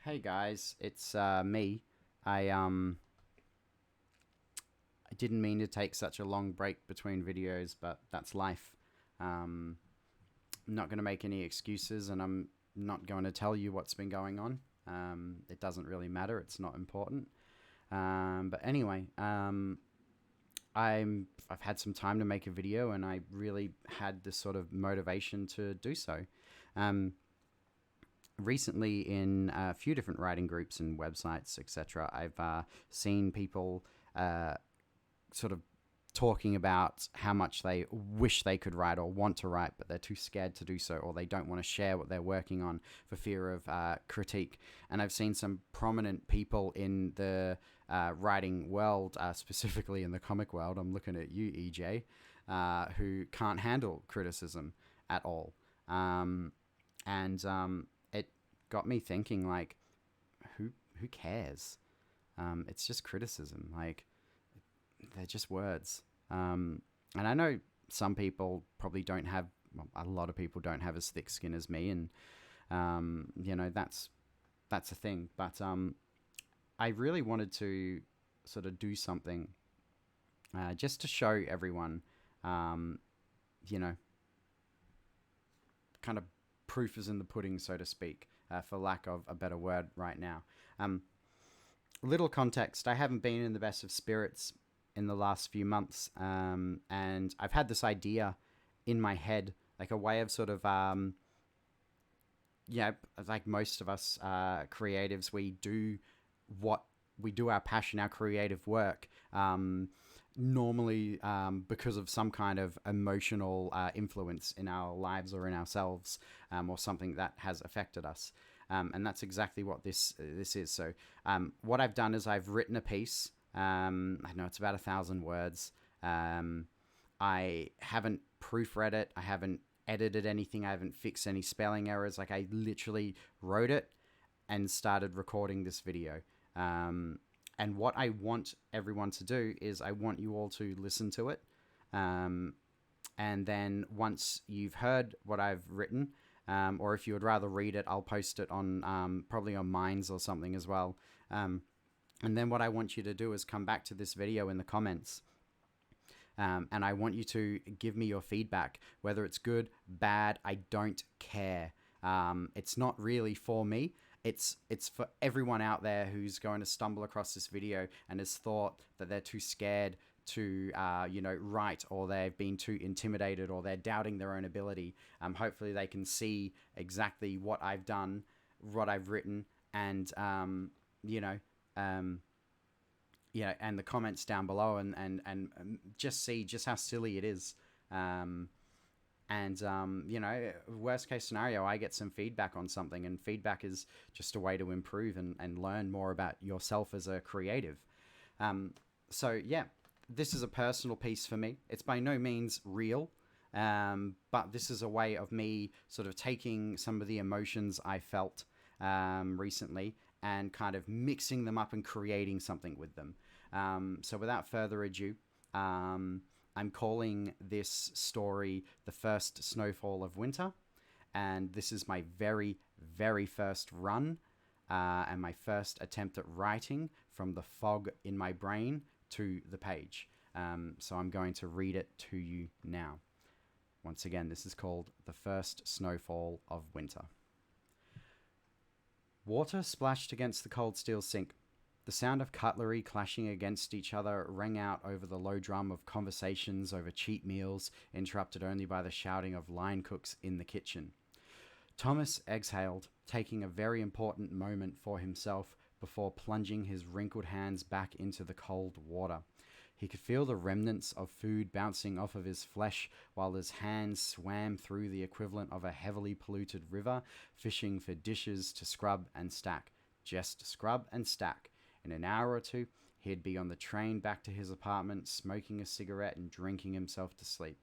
Hey guys, it's me. I didn't mean to take such a long break between videos, but that's life. Um, I'm not going to make any excuses, and I'm not going to tell you what's been going on. It doesn't really matter. It's not important. But anyway, I've had some time to make a video, and I really had this sort of motivation to do so. Um, Recently, in a few different writing groups and websites, etc., I've seen people uh, sort of talking about how much they wish they could write or want to write, but they're too scared to do so, or they don't want to share what they're working on for fear of critique. And I've seen some prominent people in the writing world, specifically in the comic world. I'm looking at you, EJ, who can't handle criticism at all. And it got me thinking, like, who cares? It's just criticism. Like, they're just words. And I know some people probably don't have, well, a lot of people don't have as thick skin as me, and that's a thing. But I really wanted to sort of do something just to show everyone, um, you know, kind of proof is in the pudding, so to speak, for lack of a better word right now. Um, Little context: I haven't been in the best of spirits in the last few months, and I've had this idea in my head, like a way of sort of, yeah, like most of us creatives, what we do our passion, our creative work, normally because of some kind of emotional influence in our lives or in ourselves, or something that has affected us. And that's exactly what this is. So what I've done is I've written a piece. I know it's about 1,000 words. I haven't proofread it. I haven't edited anything. I haven't fixed any spelling errors. Like, I literally wrote it and started recording this video. And what I want everyone to do is I want you all to listen to it. And then once you've heard what I've written, or if you would rather read it, I'll post it on probably on Minds or something as well. And then what I want you to do is come back to this video in the comments. And I want you to give me your feedback, whether it's good, bad. I don't care. It's not really for me. It's for everyone out there who's going to stumble across this video and has thought that they're too scared to write, or they've been too intimidated, or they're doubting their own ability. Hopefully they can see exactly what I've done, what I've written, and and the comments down below, and just see just how silly it is. Worst case scenario, I get some feedback on something, and feedback is just a way to improve and learn more about yourself as a creative. So yeah, this is a personal piece for me. It's by no means real, but this is a way of me sort of taking some of the emotions I felt recently and kind of mixing them up and creating something with them. So without further ado, I'm calling this story The First Snowfall of Winter, and this is my very, very first run and my first attempt at writing from the fog in my brain to the page. So I'm going to read it to you now. Once again, this is called The First Snowfall of Winter. Water splashed against the cold steel sink. The sound of cutlery clashing against each other rang out over the low drum of conversations over cheap meals, interrupted only by the shouting of line cooks in the kitchen. Thomas exhaled, taking a very important moment for himself before plunging his wrinkled hands back into the cold water. He could feel the remnants of food bouncing off of his flesh while his hands swam through the equivalent of a heavily polluted river, fishing for dishes to scrub and stack. Just scrub and stack. In an hour or two, he'd be on the train back to his apartment, smoking a cigarette and drinking himself to sleep.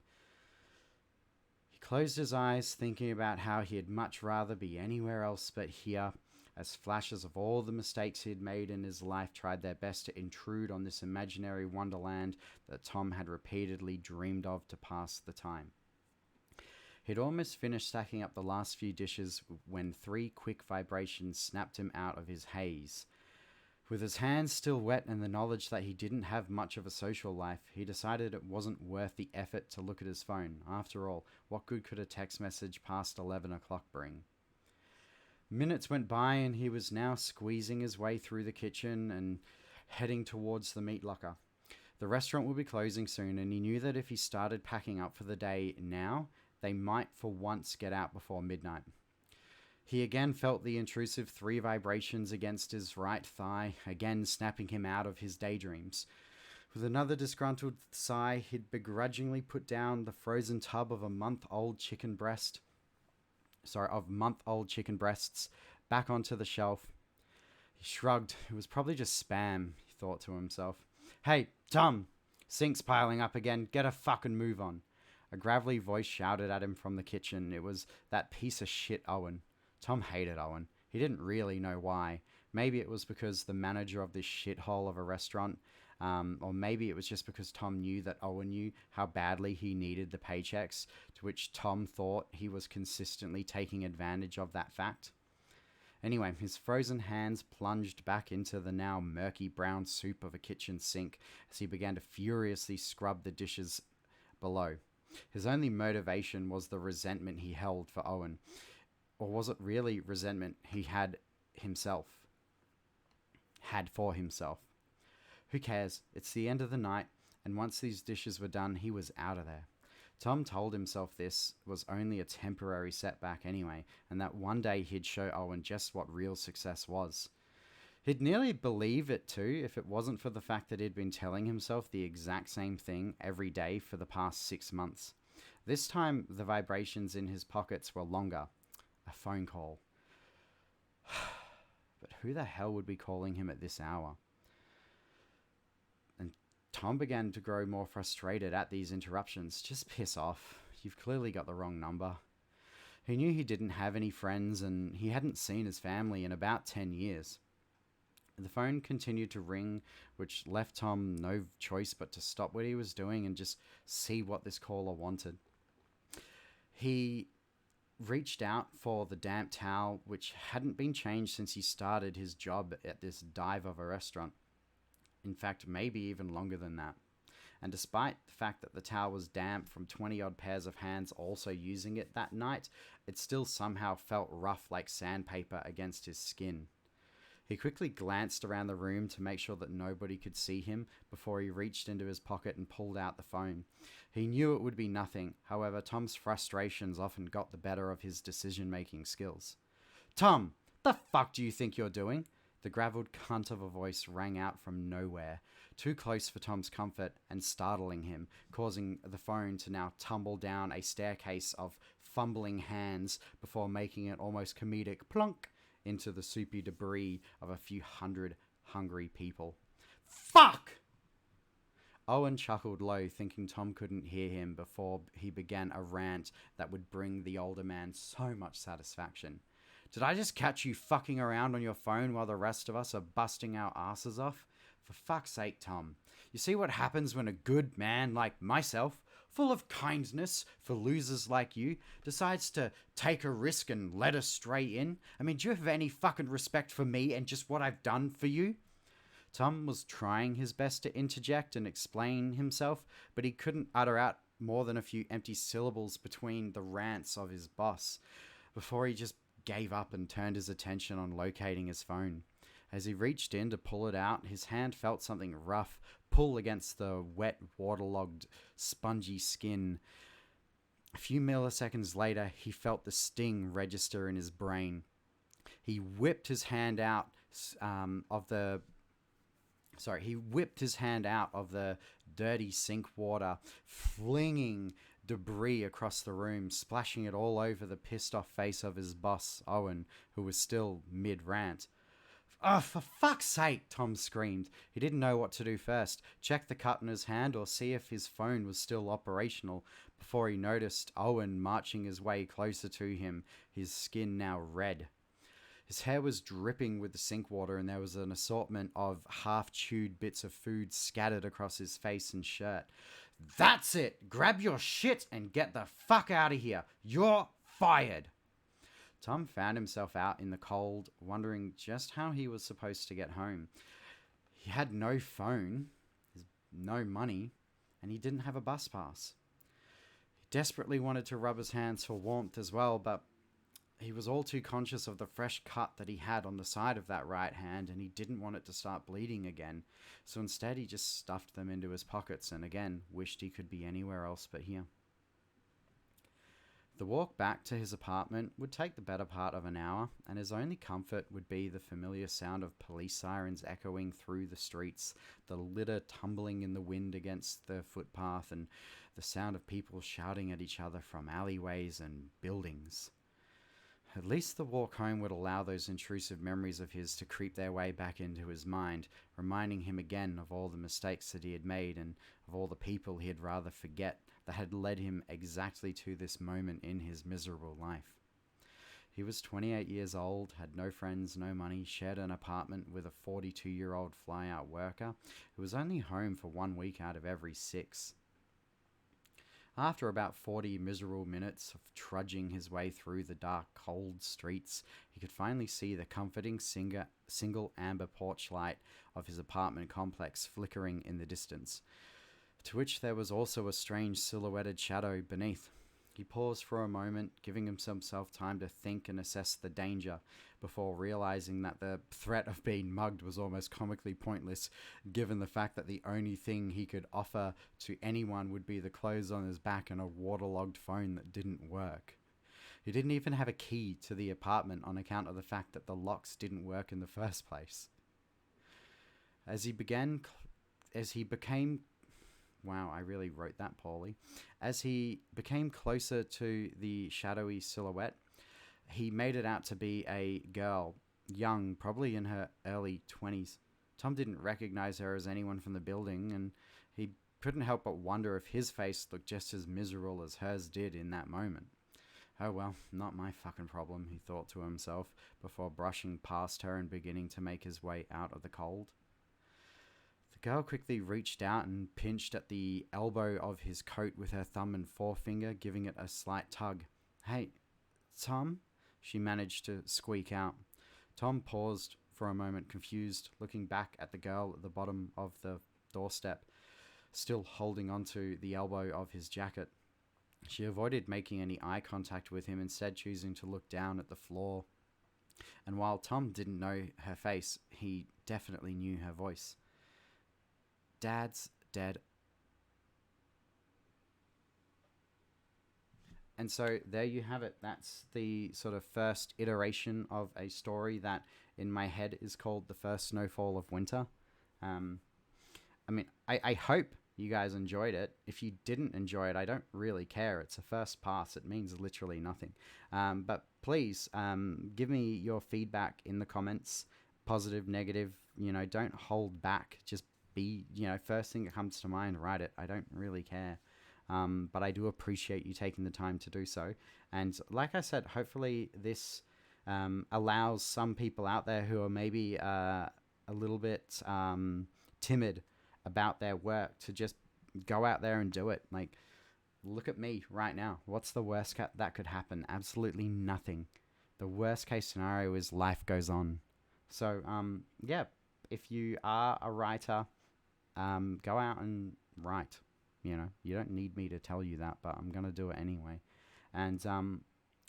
He closed his eyes, thinking about how he'd much rather be anywhere else but here, as flashes of all the mistakes he'd made in his life tried their best to intrude on this imaginary wonderland that Tom had repeatedly dreamed of to pass the time. He'd almost finished stacking up the last few dishes when 3 quick vibrations snapped him out of his haze. With his hands still wet and the knowledge that he didn't have much of a social life, he decided it wasn't worth the effort to look at his phone. After all, what good could a text message past 11 o'clock bring? Minutes went by and he was now squeezing his way through the kitchen and heading towards the meat locker. The restaurant would be closing soon, and he knew that if he started packing up for the day now, they might for once get out before midnight. He again felt the intrusive 3 vibrations against his right thigh, again snapping him out of his daydreams. With another disgruntled sigh, he'd begrudgingly put down the frozen tub of month-old chicken breasts back onto the shelf. He shrugged. It was probably just spam, he thought to himself. Hey, Tom! Sink's piling up again. Get a fucking move on. A gravelly voice shouted at him from the kitchen. It was that piece of shit Owen. Tom hated Owen. He didn't really know why. Maybe it was because the manager of this shithole of a restaurant, or maybe it was just because Tom knew that Owen knew how badly he needed the paychecks, to which Tom thought he was consistently taking advantage of that fact. Anyway, his frozen hands plunged back into the now murky brown soup of a kitchen sink as he began to furiously scrub the dishes below. His only motivation was the resentment he held for Owen. Or was it really resentment he had for himself? Who cares? It's the end of the night, and once these dishes were done, he was out of there. Tom told himself this was only a temporary setback anyway, and that one day he'd show Owen just what real success was. He'd nearly believe it too if it wasn't for the fact that he'd been telling himself the exact same thing every day for the past 6 months. This time, the vibrations in his pockets were longer. A phone call. But who the hell would be calling him at this hour? And Tom began to grow more frustrated at these interruptions. Just piss off. You've clearly got the wrong number. He knew he didn't have any friends and he hadn't seen his family in about 10 years. The phone continued to ring, which left Tom no choice but to stop what he was doing and just see what this caller wanted. He reached out for the damp towel, which hadn't been changed since he started his job at this dive of a restaurant. In fact, maybe even longer than that. And despite the fact that the towel was damp from 20-odd pairs of hands also using it that night, it still somehow felt rough like sandpaper against his skin. He quickly glanced around the room to make sure that nobody could see him before he reached into his pocket and pulled out the phone. He knew it would be nothing. However, Tom's frustrations often got the better of his decision-making skills. Tom, the fuck do you think you're doing? The gravelled cunt of a voice rang out from nowhere, too close for Tom's comfort and startling him, causing the phone to now tumble down a staircase of fumbling hands before making an almost comedic plonk into the soupy debris of a few hundred hungry people. Fuck! Owen chuckled low, thinking Tom couldn't hear him before he began a rant that would bring the older man so much satisfaction. Did I just catch you fucking around on your phone while the rest of us are busting our asses off? For fuck's sake, Tom. You see what happens when a good man like myself, full of kindness for losers like you, decides to take a risk and let us stray in? I mean, do you have any fucking respect for me and just what I've done for you? Tom was trying his best to interject and explain himself, but he couldn't utter out more than a few empty syllables between the rants of his boss, before he just gave up and turned his attention on locating his phone. As he reached in to pull it out, his hand felt something rough pull against the wet, waterlogged, spongy skin. A few milliseconds later, he felt the sting register in his brain. He whipped his hand out of the dirty sink water, flinging debris across the room, splashing it all over the pissed off face of his boss, Owen, who was still mid-rant. Oh, for fuck's sake, Tom screamed. He didn't know what to do first, check the cut in his hand or see if his phone was still operational, before he noticed Owen marching his way closer to him, his skin now red. His hair was dripping with the sink water and there was an assortment of half-chewed bits of food scattered across his face and shirt. "That's it. Grab your shit and get the fuck out of here. You're fired." Tom found himself out in the cold, wondering just how he was supposed to get home. He had no phone, no money, and he didn't have a bus pass. He desperately wanted to rub his hands for warmth as well, but he was all too conscious of the fresh cut that he had on the side of that right hand, and he didn't want it to start bleeding again. So instead he just stuffed them into his pockets and again wished he could be anywhere else but here. The walk back to his apartment would take the better part of an hour, and his only comfort would be the familiar sound of police sirens echoing through the streets, the litter tumbling in the wind against the footpath, and the sound of people shouting at each other from alleyways and buildings. At least the walk home would allow those intrusive memories of his to creep their way back into his mind, reminding him again of all the mistakes that he had made and of all the people he had rather forget that had led him exactly to this moment in his miserable life. He was 28 years old, had no friends, no money, shared an apartment with a 42-year-old fly-out worker who was only home for 1 week out of every 6. After about 40 miserable minutes of trudging his way through the dark, cold streets, he could finally see the comforting single amber porch light of his apartment complex flickering in the distance, to which there was also a strange silhouetted shadow beneath. He paused for a moment, giving himself time to think and assess the danger, before realizing that the threat of being mugged was almost comically pointless, given the fact that the only thing he could offer to anyone would be the clothes on his back and a waterlogged phone that didn't work. He didn't even have a key to the apartment on account of the fact that the locks didn't work in the first place. Wow, I really wrote that poorly. As he became closer to the shadowy silhouette, he made it out to be a girl, young, probably in her early 20s. Tom didn't recognize her as anyone from the building, and he couldn't help but wonder if his face looked just as miserable as hers did in that moment. Oh well, not my fucking problem, he thought to himself, before brushing past her and beginning to make his way out of the cold. The girl quickly reached out and pinched at the elbow of his coat with her thumb and forefinger, giving it a slight tug. "Hey, Tom?" she managed to squeak out. Tom paused for a moment, confused, looking back at the girl at the bottom of the doorstep, still holding onto the elbow of his jacket. She avoided making any eye contact with him, instead choosing to look down at the floor. And while Tom didn't know her face, he definitely knew her voice. "Dad's dead." And so there you have it. That's the sort of first iteration of a story that in my head is called The First Snowfall of Winter. I hope you guys enjoyed it. If you didn't enjoy it, I don't really care. It's a first pass. It means literally nothing. But please give me your feedback in the comments. Positive, negative, don't hold back. Just be, first thing that comes to mind, write it. I don't really care. But I do appreciate you taking the time to do so. And like I said, hopefully this allows some people out there who are maybe a little bit timid about their work to just go out there and do it. Like, look at me right now. What's the worst that could happen? Absolutely nothing. The worst case scenario is life goes on. So, if you are a writer, go out and write. You don't need me to tell you that, but I'm going to do it anyway. And,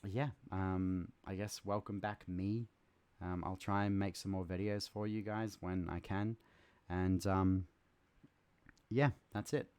I guess welcome back me. I'll try and make some more videos for you guys when I can. And, that's it.